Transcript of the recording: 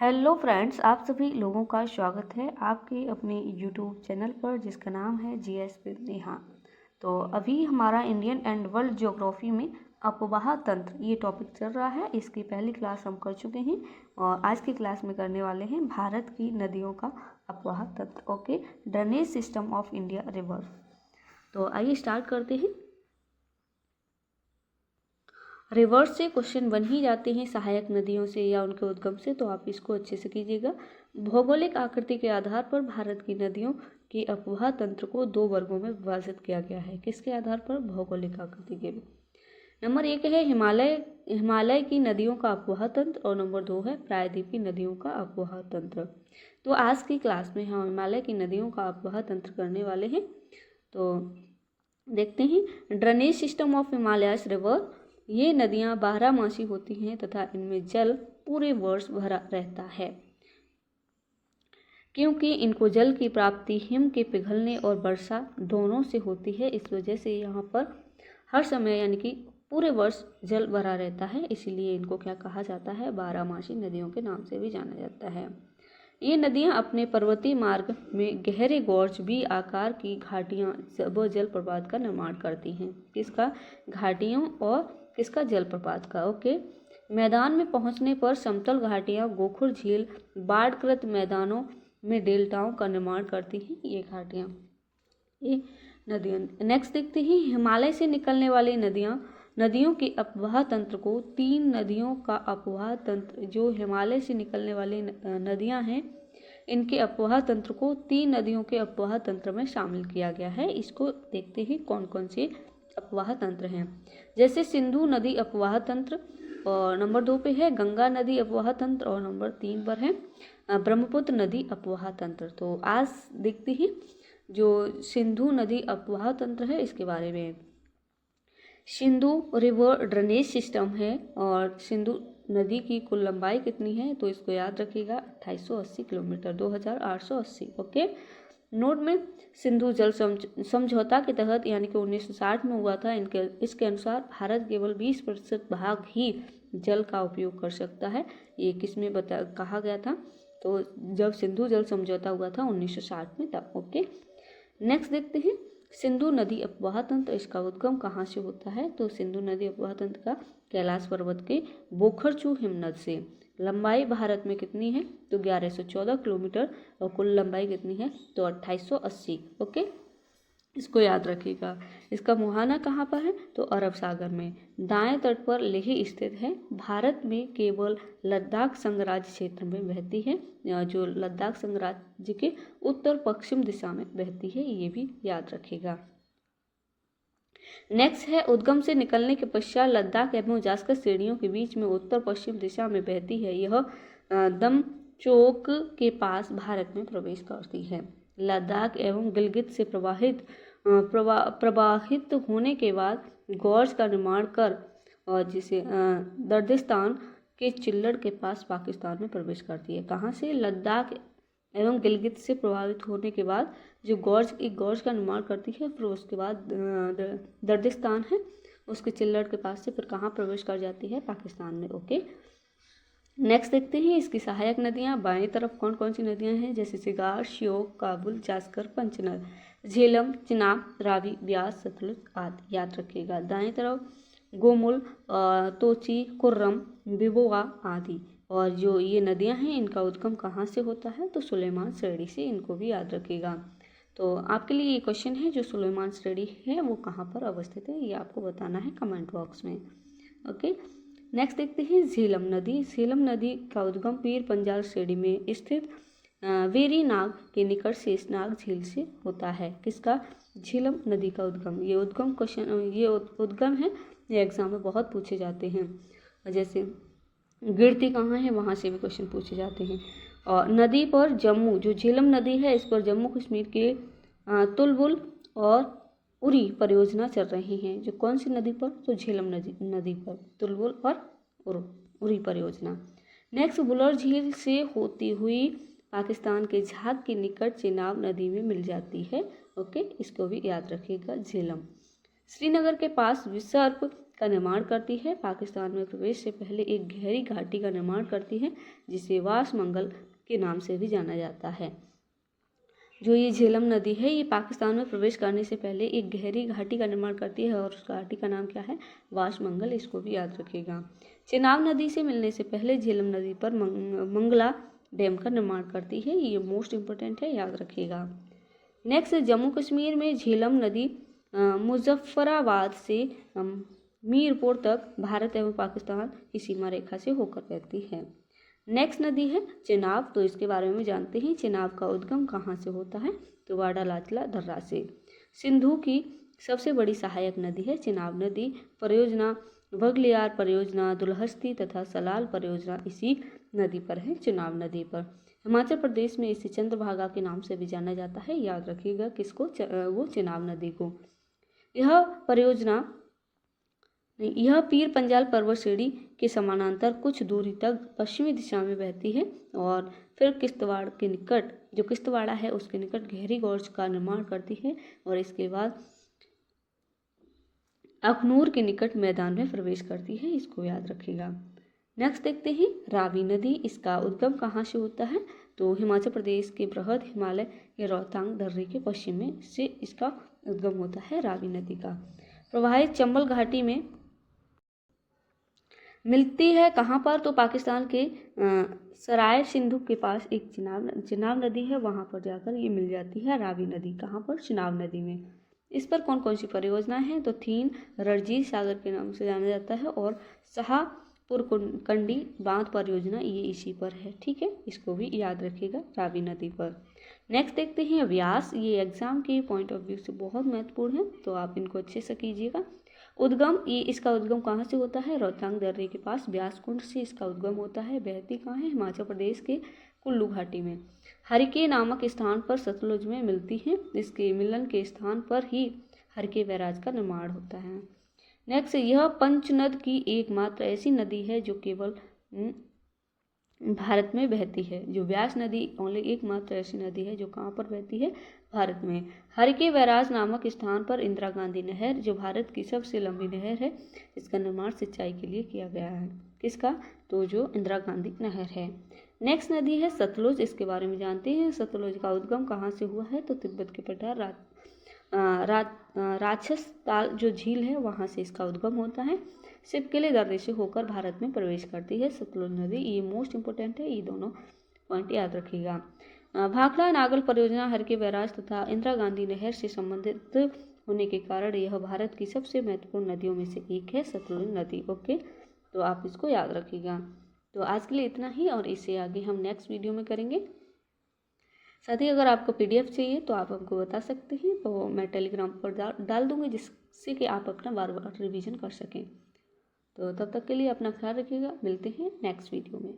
Hello friends, आप सभी लोगों का स्वागत है आपके अपने यूट्यूब चैनल पर जिसका नाम है जीएस विद नेहा। तो अभी हमारा इंडियन एंड वर्ल्ड ज्योग्राफी में अपवाह तंत्र ये टॉपिक चल रहा है। इसकी पहली क्लास हम कर चुके हैं और आज की क्लास में करने वाले हैं भारत की नदियों का अपवाह तंत्र। Okay, drainage system of India river. तो आइए स्टार्ट करते हैं। रिवर्स से क्वेश्चन बन ही जाते हैं सहायक नदियों से या उनके उद्गम से, तो आप इसको अच्छे से कीजिएगा। भौगोलिक आकृति के आधार पर भारत की नदियों के अपवाह तंत्र को दो वर्गों में विभाजित किया गया है। किसके आधार पर? भौगोलिक आकृति के। नंबर 1 है हिमालय की नदियों का अपवाह तंत्र और नंबर 2 है प्रायद्वीप की नदियों का अपवाह तंत्र। तो आज की क्लास में हम हिमालय की नदियों का अपवाह तंत्र करने वाले हैं। तो देखते हैं drainage system of Himalayas river. ये नदियाँ बारहमासी होती हैं तथा इनमें जल पूरे वर्ष भरा रहता है, क्योंकि इनको जल की प्राप्ति हिम के पिघलने और वर्षा दोनों से होती है। इस वजह से यहाँ पर हर समय यानी कि पूरे वर्ष जल भरा रहता है, इसीलिए इनको क्या कहा जाता है? बारहमासी नदियों के नाम से भी जाना जाता है। ये नदियाँ अपने पर्वतीय मार्ग में गहरे गॉर्ज बी आकार की घाटियाँ व जलप्रपात का निर्माण करती हैं। किसका? घाटियों और किसका? जलप्रपात का। ओके, मैदान में पहुंचने पर समतल घाटियाँ गोखुर झील बाढ़कृत मैदानों में डेल्टाओं का निर्माण करती हैं ये घाटियाँ, ये नदियाँ। नेक्स्ट देखते हैं हिमालय से निकलने वाली नदियों के अपवाह तंत्र को। 3 नदियों का अपवाह तंत्र, जो हिमालय से निकलने वाली नदियां हैं, इनके अपवाह तंत्र को 3 नदियों के अपवाह तंत्र में शामिल किया गया है। इसको देखते हैं कौन कौन से अपवाह तंत्र हैं। जैसे सिंधु नदी अपवाह तंत्र, और नंबर 2 पे है गंगा नदी अपवाह तंत्र, और नंबर 3 पर है ब्रह्मपुत्र नदी अपवाह तंत्र। तो आज देखते हैं जो सिंधु नदी अपवाह तंत्र है इसके बारे में। सिंधु रिवर ड्रेनेज सिस्टम है और सिंधु नदी की कुल लंबाई कितनी है? तो इसको याद रखिएगा 2880 किलोमीटर, 2880। ओके, नोट में सिंधु जल समझौता के तहत यानी कि 1960 में हुआ था। इसके अनुसार भारत केवल 20% भाग ही जल का उपयोग कर सकता है। ये किस में कहा गया था? तो जब सिंधु जल समझौता हुआ था 1960 में तब। ओके, नेक्स्ट देखते हैं सिंधु नदी अपवाह तंत्र। इसका उद्गम कहाँ से होता है? तो सिंधु नदी अपवाह तंत्र का कैलाश पर्वत के बोखरचू हिमनद से। लंबाई भारत में कितनी है? तो 1114 किलोमीटर, और कुल लंबाई कितनी है? तो 2880। ओके, इसको याद रखिएगा। इसका मुहाना कहाँ पर है? तो अरब सागर में। दाएं तट पर लेह स्थित है। भारत में केवल लद्दाख संघराज्य क्षेत्र में बहती है, जो लद्दाख संघराज्य के उत्तर पश्चिम दिशा में बहती है, ये भी याद रखिएगा। नेक्स्ट है उद्गम से निकलने के पश्चात लद्दाख एवं जास्कर श्रेणियों के बीच में उत्तर पश्चिम दिशा में बहती है। यह दमचोक के पास भारत में प्रवेश करती है। लद्दाख एवं गिलगित से प्रवाहित होने के बाद गॉर्ज का निर्माण कर और जिसे दर्दिस्तान के चिल्लड़ के पास पाकिस्तान में प्रवेश करती है। कहाँ से? लद्दाख एवं गिलगित से प्रभावित होने के बाद जो गॉर्ज का निर्माण करती है, फिर उसके बाद दर्दिस्तान है उसके चिल्लड़ के पास से फिर कहाँ प्रवेश कर जाती है? पाकिस्तान में। ओके, नेक्स्ट देखते हैं इसकी सहायक नदियाँ। बाएं तरफ कौन कौन सी नदियाँ हैं? जैसे सिगार, श्योक, काबुल, जास्कर, पंचनद, झेलम, चिनाब, रावी, ब्यास, सतलुज आदि याद रखिएगा। दाएं तरफ गोमुल, तोची, कुर्रम, बिबोआ आदि। और जो ये नदियां हैं इनका उद्गम कहाँ से होता है? तो सुलेमान श्रेणी से, इनको भी याद रखिएगा। तो आपके लिए ये क्वेश्चन है, जो सुलेमान श्रेणी है वो कहाँ पर अवस्थित है, ये आपको बताना है कमेंट बॉक्स में। ओके, नेक्स्ट देखते हैं झेलम नदी। झेलम नदी का उद्गम पीर पंजाल श्रेणी में स्थित वेरीनाग के निकट शेषनाग झील से होता है। किसका? झेलम नदी का उद्गम। ये उद्गम है, ये एग्जाम में बहुत पूछे जाते हैं। जैसे गिरती कहाँ है, वहाँ से भी क्वेश्चन पूछे जाते हैं। और नदी पर जम्मू, जो झेलम नदी है, इस पर जम्मू कश्मीर के तुलबुल और उरी परियोजना चल रही हैं। जो कौन सी नदी पर? तो झेलम नदी पर तुलबुल और उरी परियोजना। नेक्स्ट बुलर झील से होती हुई पाकिस्तान के झाग के निकट चेनाब नदी में मिल जाती है। ओके, इसको भी याद रखिएगा, झेलम। श्रीनगर के पास विसर्प का निर्माण करती है। पाकिस्तान में प्रवेश से पहले एक गहरी घाटी का निर्माण करती है जिसे वासमंगल के नाम से भी जाना जाता है। जो ये झेलम नदी है ये पाकिस्तान में प्रवेश करने से पहले एक गहरी घाटी का निर्माण करती है और उस घाटी का नाम क्या है? वासमंगल। इसको भी याद रखिएगा। चेनाब नदी से मिलने से पहले झेलम नदी पर मंगला डैम का निर्माण करती है। ये मोस्ट इम्पोर्टेंट है, याद रखिएगा। नेक्स्ट, जम्मू कश्मीर में झेलम नदी मुजफ्फराबाद से मीरपुर तक भारत एवं पाकिस्तान की सीमा रेखा से होकर बहती है। नेक्स्ट नदी है चेनाब। तो इसके बारे में जानते हैं। चेनाब का उद्गम कहाँ से होता है? तो वाडालाचला दर्रा से। सिंधु की सबसे बड़ी सहायक नदी है चेनाब नदी। परियोजना बगलियार परियोजना, दुलहस्ती तथा सलाल परियोजना इसी नदी पर है, चेनाब नदी पर। हिमाचल प्रदेश में इसे चंद्रभागा के नाम से भी जाना जाता है, याद रखिएगा। किसको? वो चेनाब नदी को। यह पीर पंजाल पर्वत श्रेणी के समानांतर कुछ दूरी तक पश्चिमी दिशा में बहती है और फिर किश्तवाड़ के निकट, जो किश्तवाड़ा है उसके निकट गहरी गॉर्ज का निर्माण करती है और इसके बाद अखनूर के निकट मैदान में प्रवेश करती है। इसको याद रखिएगा। नेक्स्ट देखते हैं रावी नदी। इसका उद्गम कहाँ से होता है? तो हिमाचल प्रदेश के बृहद हिमालय के रोहतांग दर्रे के पश्चिम में से इसका उद्गम होता है रावी नदी का। प्रवाहित चंबल घाटी में मिलती है कहाँ पर? तो पाकिस्तान के सराय सिंधु के पास एक चिनाब नदी है, वहाँ पर जाकर ये मिल जाती है रावी नदी। कहाँ पर? चिनाब नदी में। इस पर कौन कौन सी परियोजना है? तो 3 रणजीत सागर के नाम से जाना जाता है और शाहपुर कंडी बांध परियोजना ये इसी पर है। ठीक है, इसको भी याद रखिएगा रावी नदी पर। नेक्स्ट देखते हैं व्यास। ये एग्जाम के पॉइंट ऑफ व्यू से बहुत महत्वपूर्ण है, तो आप इनको अच्छे से कीजिएगा। उद्गम, ये इसका उद्गम कहाँ से होता है? रोहतांग दर्रे के पास व्यास कुंड से इसका उद्गम होता है। बहती कहाँ है? हिमाचल प्रदेश के कुल्लू घाटी में। हरिके नामक स्थान पर सतलुज में मिलती है। इसके मिलन के स्थान पर ही हरिके बैराज का निर्माण होता है। नेक्स्ट, यह पंचनद की एकमात्र ऐसी नदी है जो केवल भारत में बहती है। जो व्यास नदी ओनली एकमात्र ऐसी नदी है जो कहाँ पर बहती है? भारत में। हरिके बैराज नामक स्थान पर इंदिरा गांधी नहर, जो भारत की सबसे लंबी नहर है, इसका निर्माण सिंचाई के लिए किया गया है। किसका? तो जो इंदिरा गांधी नहर है। नेक्स्ट नदी है सतलुज। इसके बारे में जानते हैं। सतलुज का उद्गम कहाँ से हुआ है? तो तिब्बत के पठार राक्षस ताल जो झील है वहाँ से इसका उद्गम होता है। सिपकेले दर्रे से होकर भारत में प्रवेश करती है सतलुज नदी। ये मोस्ट इंपोर्टेंट है, ये दोनों पॉइंट याद रखिएगा। भाखड़ा नागल परियोजना हरिके बैराज तथा इंदिरा गांधी नहर से संबंधित होने के कारण यह भारत की सबसे महत्वपूर्ण नदियों में से एक है, सतलुज नदी। ओके, तो आप इसको याद रखिएगा। तो आज के लिए इतना ही और इससे आगे हम नेक्स्ट वीडियो में करेंगे। साथ ही अगर आपको PDF चाहिए तो आप हमको बता सकते हैं, तो मैं टेलीग्राम पर डाल दूँगी, जिससे कि आप अपना बार बार रिवीजन कर सकें। तो तब तक के लिए अपना ख्याल रखिएगा। मिलते हैं नेक्स्ट वीडियो में।